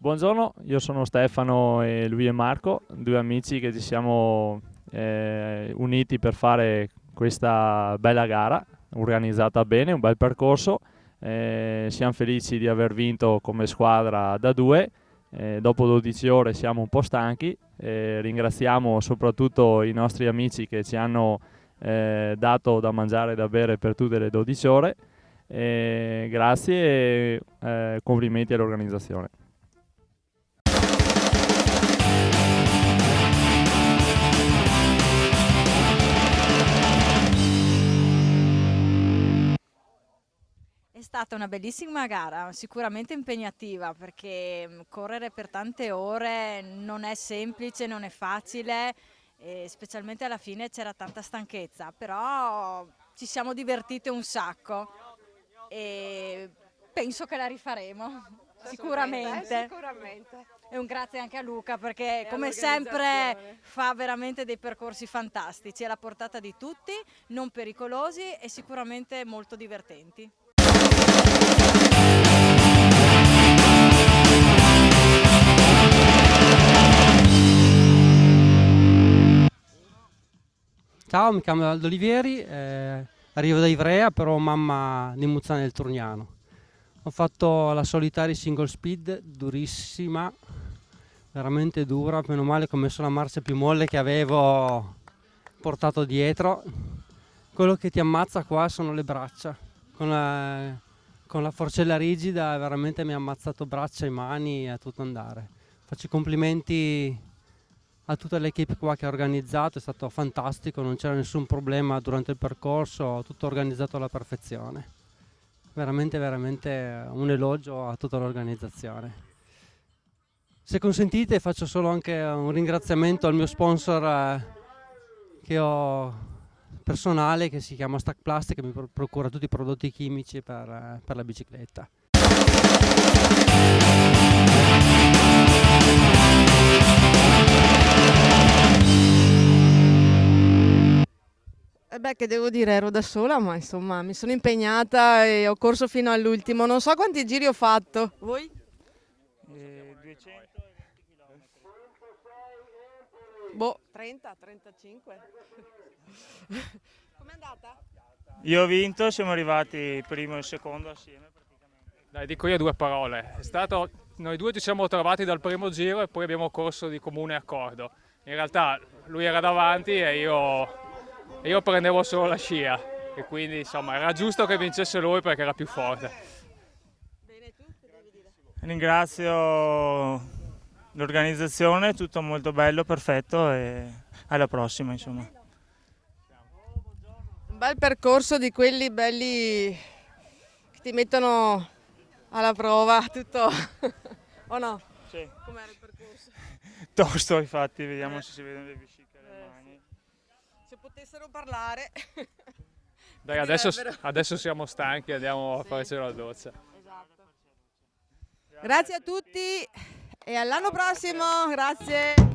Buongiorno, io sono Stefano e lui è Marco, due amici che ci siamo uniti per fare questa bella gara, organizzata bene, un bel percorso. Siamo felici di aver vinto come squadra da due. Dopo 12 ore siamo un po' stanchi. Ringraziamo soprattutto i nostri amici che ci hanno dato da mangiare e da bere per tutte le 12 ore. Grazie e complimenti all'organizzazione. È stata una bellissima gara, sicuramente impegnativa perché correre per tante ore non è semplice, non è facile, e specialmente alla fine c'era tanta stanchezza, però ci siamo divertite un sacco e penso che la rifaremo, sicuramente. Sicuramente. E un grazie anche a Luca perché come sempre fa veramente dei percorsi fantastici, è alla portata di tutti, non pericolosi e sicuramente molto divertenti. Ciao, mi chiamo Aldo Olivieri, arrivo da Ivrea, però mamma di Muzzane del Turgnano. Ho fatto la solitaria single speed, durissima, veramente dura, meno male che ho messo la marcia più molle che avevo portato dietro. Quello che ti ammazza qua sono le braccia, con la forcella rigida veramente mi ha ammazzato braccia e mani e a tutto andare. Faccio i complimenti a tutta l'equipe qua che ha organizzato, è stato fantastico, non c'era nessun problema durante il percorso, tutto organizzato alla perfezione. Veramente un elogio a tutta l'organizzazione. Se consentite faccio solo anche un ringraziamento al mio sponsor che ho personale, che si chiama Stack Plastic, che mi procura tutti i prodotti chimici per la bicicletta. Che devo dire, ero da sola, ma insomma mi sono impegnata e ho corso fino all'ultimo. Non so quanti giri ho fatto. Voi? 220 km. 30, 35. Com'è andata? Io ho vinto, siamo arrivati primo e secondo assieme praticamente. Dai, dico io due parole. Noi due ci siamo trovati dal primo giro e poi abbiamo corso di comune accordo. In realtà lui era davanti e io prendevo solo la scia e quindi insomma era giusto che vincesse lui perché era più forte. Bene, tu che devi dire? Ringrazio l'organizzazione, tutto molto bello, perfetto e alla prossima insomma. Un bel percorso di quelli belli che ti mettono alla prova, tutto. O no? Sì. Com'era il percorso? Tosto infatti, vediamo se si vedono le vesciche alle mani. Se potessero parlare. Dai, adesso siamo stanchi, andiamo a farci la doccia. Esatto. Grazie a tutti e all'anno prossimo, grazie.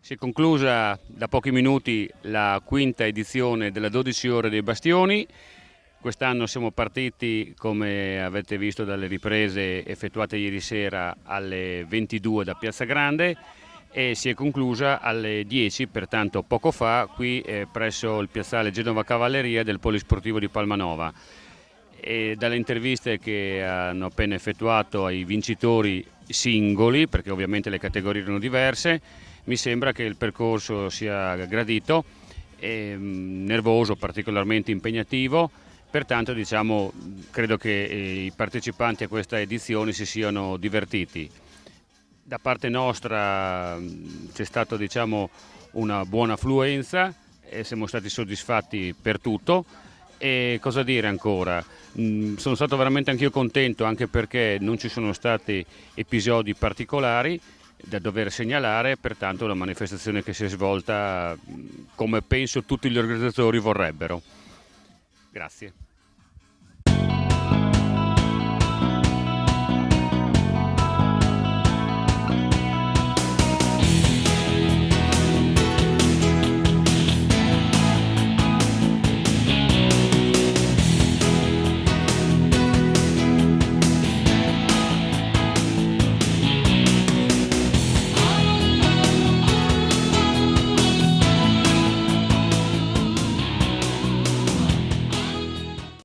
Si è conclusa da pochi minuti la quinta edizione della 12 ore dei bastioni. Quest'anno siamo partiti, come avete visto dalle riprese effettuate ieri sera, alle 22 da Piazza Grande e si è conclusa alle 10, pertanto poco fa, qui presso il piazzale Genova Cavalleria del Polisportivo di Palmanova. E dalle interviste che hanno appena effettuato ai vincitori singoli, perché ovviamente le categorie erano diverse, mi sembra che il percorso sia gradito, nervoso, particolarmente impegnativo. Pertanto credo che i partecipanti a questa edizione si siano divertiti. Da parte nostra c'è stata una buona affluenza e siamo stati soddisfatti per tutto. E cosa dire ancora? Sono stato veramente anch'io contento, anche perché non ci sono stati episodi particolari da dover segnalare, pertanto la manifestazione che si è svolta come penso tutti gli organizzatori vorrebbero. Grazie.